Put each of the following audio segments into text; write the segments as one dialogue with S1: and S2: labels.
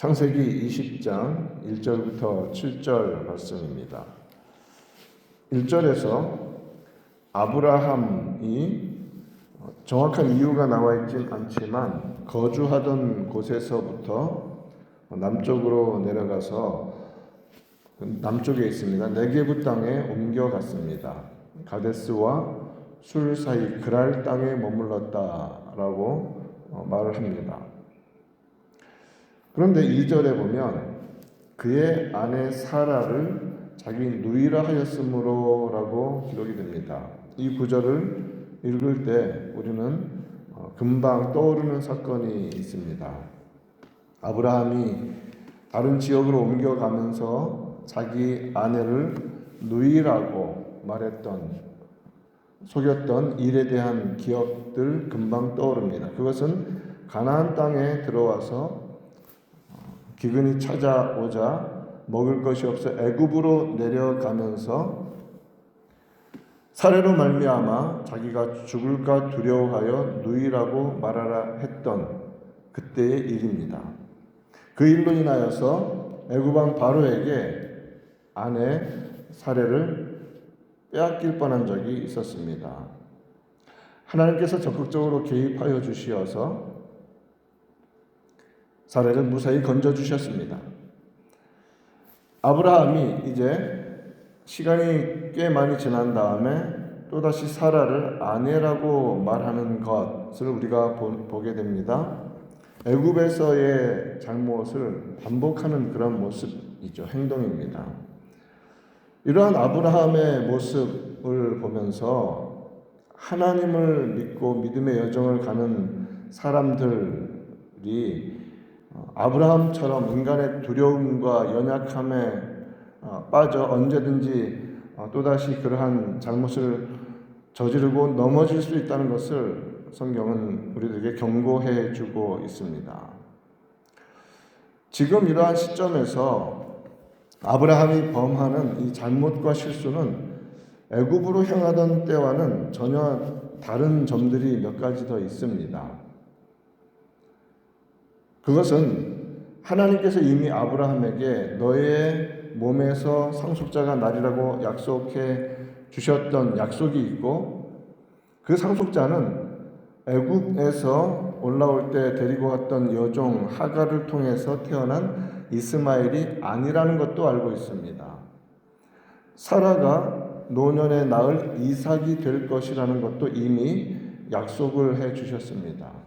S1: 창세기 20장 1절부터 7절 말씀입니다. 1절에서 아브라함이 정확한 이유가 나와 있진 않지만 거주하던 곳에서부터 남쪽으로 내려가서 남쪽에 있습니다. 네게브 땅에 옮겨갔습니다. 가데스와 술 사이 그랄 땅에 머물렀다라고 말을 합니다. 그런데 2절에 보면 그의 아내 사라를 자기 누이라 하였으므로 라고 기록이 됩니다. 이 구절을 읽을 때 우리는 금방 떠오르는 사건이 있습니다. 아브라함이 다른 지역으로 옮겨가면서 자기 아내를 누이라고 속였던 일에 대한 기억들 금방 떠오릅니다. 그것은 가나안 땅에 들어와서 기근이 찾아오자 먹을 것이 없어 애굽으로 내려가면서 사례로 말미암아 자기가 죽을까 두려워하여 누이라고 말하라 했던 그때의 일입니다. 그 일로 인하여서 애굽 왕 바로에게 아내 사례를 빼앗길 뻔한 적이 있었습니다. 하나님께서 적극적으로 개입하여 주시어서 사례를 무사히 건져주셨습니다. 아브라함이 이제 시간이 꽤 많이 지난 다음에 또다시 사라를 아내라고 말하는 것을 우리가 보게 됩니다. 애굽에서의 잘못을 반복하는 그런 모습이죠. 행동입니다. 이러한 아브라함의 모습을 보면서 하나님을 믿고 믿음의 여정을 가는 사람들이 아브라함처럼 인간의 두려움과 연약함에 빠져 언제든지 또다시 그러한 잘못을 저지르고 넘어질 수 있다는 것을 성경은 우리들에게 경고해 주고 있습니다. 지금 이러한 시점에서 아브라함이 범하는 이 잘못과 실수는 애굽으로 향하던 때와는 전혀 다른 점들이 몇 가지 더 있습니다. 그것은 하나님께서 이미 아브라함에게 너의 몸에서 상속자가 나리라고 약속해 주셨던 약속이 있고 그 상속자는 애굽에서 올라올 때 데리고 왔던 여종 하갈을 통해서 태어난 이스마엘이 아니라는 것도 알고 있습니다. 사라가 노년에 낳을 이삭이 될 것이라는 것도 이미 약속을 해 주셨습니다.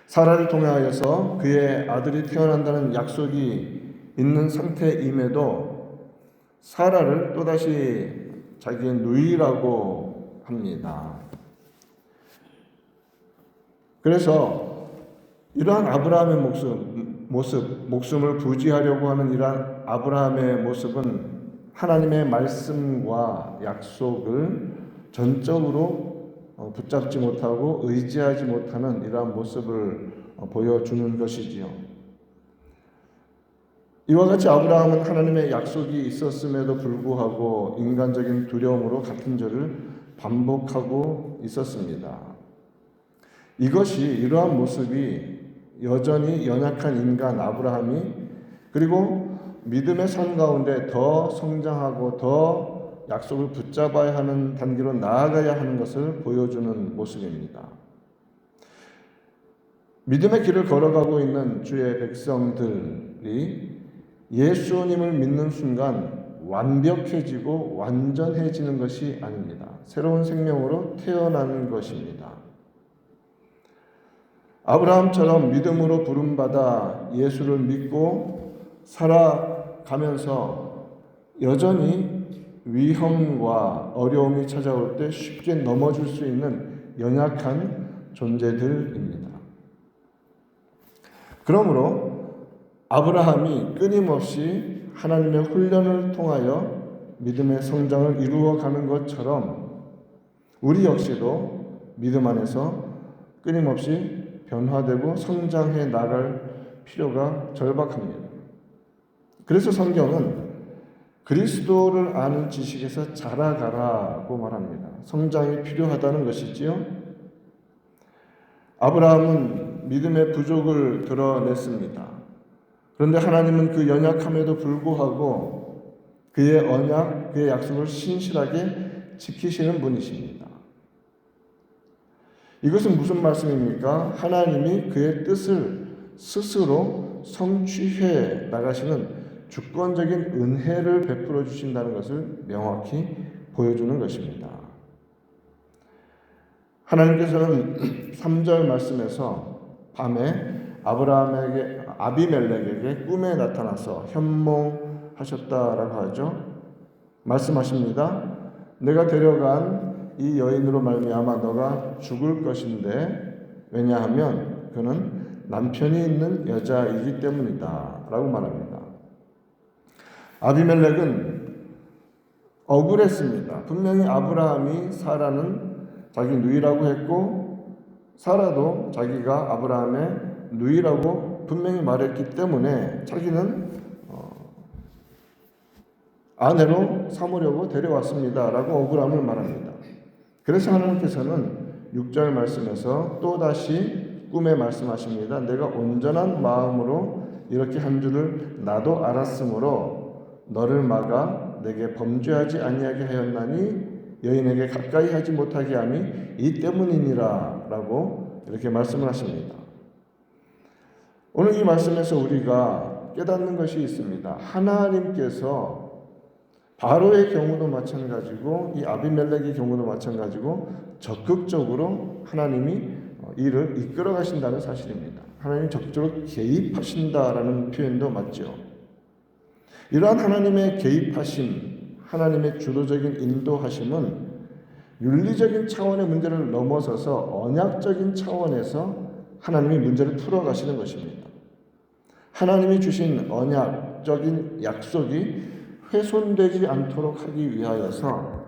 S1: 사라를 통하여서 그의 아들이 태어난다는 약속이 있는 상태임에도 사라를 또다시 자기의 누이라고 합니다. 그래서 이러한 아브라함의 목숨을 부지하려고 하는 이러한 아브라함의 모습은 하나님의 말씀과 약속을 전적으로 붙잡지 못하고 의지하지 못하는 이러한 모습을 보여주는 것이지요. 이와 같이 아브라함은 하나님의 약속이 있었음에도 불구하고 인간적인 두려움으로 같은 죄를 반복하고 있었습니다. 이러한 모습이 여전히 연약한 인간 아브라함이 그리고 믿음의 산 가운데 더 성장하고 더 약속을 붙잡아야 하는 단계로 나아가야 하는 것을 보여주는 모습입니다. 믿음의 길을 걸어가고 있는 주의 백성들이 예수님을 믿는 순간 완벽해지고 완전해지는 것이 아닙니다. 새로운 생명으로 태어나는 것입니다. 아브라함처럼 믿음으로 부름받아 예수를 믿고 살아가면서 여전히 위험과 어려움이 찾아올 때 쉽게 넘어질 수 있는 연약한 존재들입니다. 그러므로 아브라함이 끊임없이 하나님의 훈련을 통하여 믿음의 성장을 이루어가는 것처럼 우리 역시도 믿음 안에서 끊임없이 변화되고 성장해 나갈 필요가 절박합니다. 그래서 성경은 그리스도를 아는 지식에서 자라가라고 말합니다. 성장이 필요하다는 것이지요. 아브라함은 믿음의 부족을 드러냈습니다. 그런데 하나님은 그 연약함에도 불구하고 그의 언약, 그의 약속을 신실하게 지키시는 분이십니다. 이것은 무슨 말씀입니까? 하나님이 그의 뜻을 스스로 성취해 나가시는 주권적인 은혜를 베풀어 주신다는 것을 명확히 보여주는 것입니다. 하나님께서는 3절 말씀에서 밤에 아비멜렉에게 꿈에 나타나서 현몽하셨다라고 하죠. 말씀하십니다. 내가 데려간 이 여인으로 말미암아 너가 죽을 것인데 왜냐하면 그는 남편이 있는 여자이기 때문이다 라고 말합니다. 아비멜렉은 억울했습니다. 분명히 아브라함이 사라는 자기 누이라고 했고 사라도 자기가 아브라함의 누이라고 분명히 말했기 때문에 자기는 아내로 삼으려고 데려왔습니다 라고 억울함을 말합니다. 그래서 하나님께서는 6절 말씀에서 또다시 꿈에 말씀하십니다. 내가 온전한 마음으로 이렇게 한 줄을 나도 알았으므로 너를 막아 내게 범죄하지 아니하게 하였나니 여인에게 가까이 하지 못하게 함이 이 때문이니라 라고 이렇게 말씀을 하십니다. 오늘 이 말씀에서 우리가 깨닫는 것이 있습니다. 하나님께서 바로의 경우도 마찬가지고 이 아비멜렉의 경우도 마찬가지고 적극적으로 하나님이 일을 이끌어 가신다는 사실입니다. 하나님이 적극적으로 개입하신다라는 표현도 맞죠. 이러한 하나님의 개입하심, 하나님의 주도적인 인도하심은 윤리적인 차원의 문제를 넘어서서 언약적인 차원에서 하나님이 문제를 풀어가시는 것입니다. 하나님이 주신 언약적인 약속이 훼손되지 않도록 하기 위하여서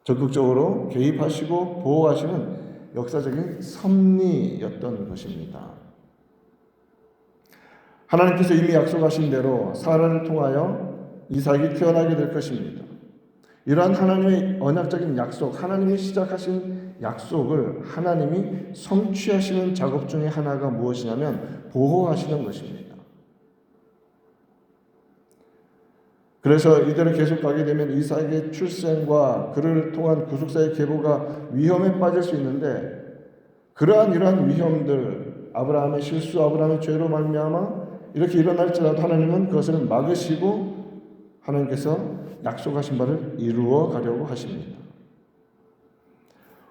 S1: 적극적으로 개입하시고 보호하시는 역사적인 섭리였던 것입니다. 하나님께서 이미 약속하신 대로 사라를 통하여 이삭이 태어나게 될 것입니다. 이러한 하나님의 언약적인 약속, 하나님이 시작하신 약속을 하나님이 성취하시는 작업 중에 하나가 무엇이냐면 보호하시는 것입니다. 그래서 이대로 계속 가게 되면 이삭의 출생과 그를 통한 구속사의 계보가 위험에 빠질 수 있는데 이러한 위험들, 아브라함의 실수, 아브라함의 죄로 말미암아 이렇게 일어날지라도 하나님은 그것을 막으시고 하나님께서 약속하신 바를 이루어 가려고 하십니다.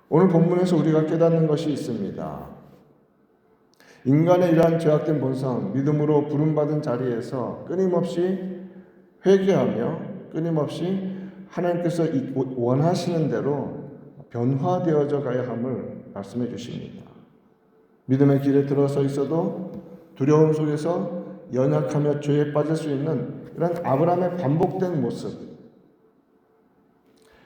S1: 오늘 본문에서 우리가 깨닫는 것이 있습니다. 인간의 이러한 죄악된 본성, 믿음으로 부름받은 자리에서 끊임없이 회개하며 끊임없이 하나님께서 원하시는 대로 변화되어져 가야 함을 말씀해 주십니다. 믿음의 길에 들어서 있어도 두려움 속에서 연약하며 죄에 빠질 수 있는 이런 아브라함의 반복된 모습,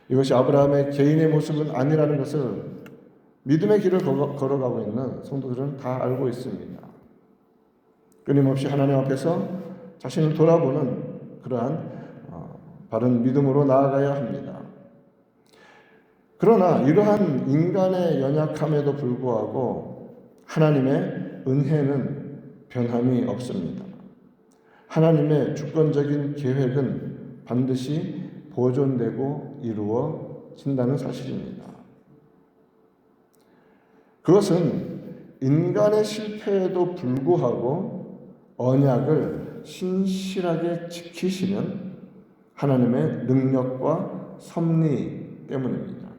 S1: 이것이 아브라함의 개인의 모습은 아니라는 것을 믿음의 길을 걸어가고 있는 성도들은 다 알고 있습니다. 끊임없이 하나님 앞에서 자신을 돌아보는 그러한 바른 믿음으로 나아가야 합니다. 그러나 이러한 인간의 연약함에도 불구하고 하나님의 은혜는 변함이 없습니다. 하나님의 주권적인 계획은 반드시 보존되고 이루어진다는 사실입니다. 그것은 인간의 실패에도 불구하고 언약을 신실하게 지키시는 하나님의 능력과 섭리 때문입니다.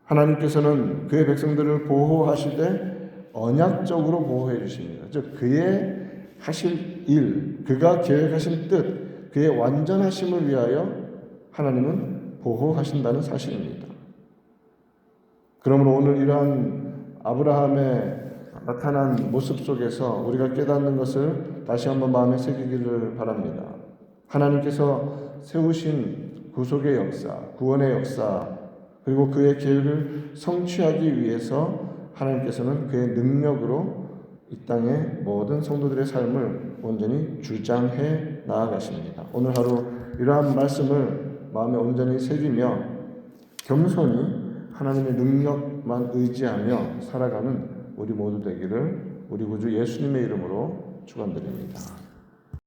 S1: 하나님께서는 그의 백성들을 보호하시되 언약적으로 보호해 주십니다. 즉 그의 하실 일, 그가 계획하신 뜻, 그의 완전하심을 위하여 하나님은 보호하신다는 사실입니다. 그러므로 오늘 이러한 아브라함의 나타난 모습 속에서 우리가 깨닫는 것을 다시 한번 마음에 새기기를 바랍니다. 하나님께서 세우신 구속의 역사, 구원의 역사, 그리고 그의 계획을 성취하기 위해서 하나님께서는 그의 능력으로 이 땅의 모든 성도들의 삶을 온전히 주장해 나아가십니다. 오늘 하루 이러한 말씀을 마음에 온전히 새기며 겸손히 하나님의 능력만 의지하며 살아가는 우리 모두 되기를 우리 구주 예수님의 이름으로 축원드립니다.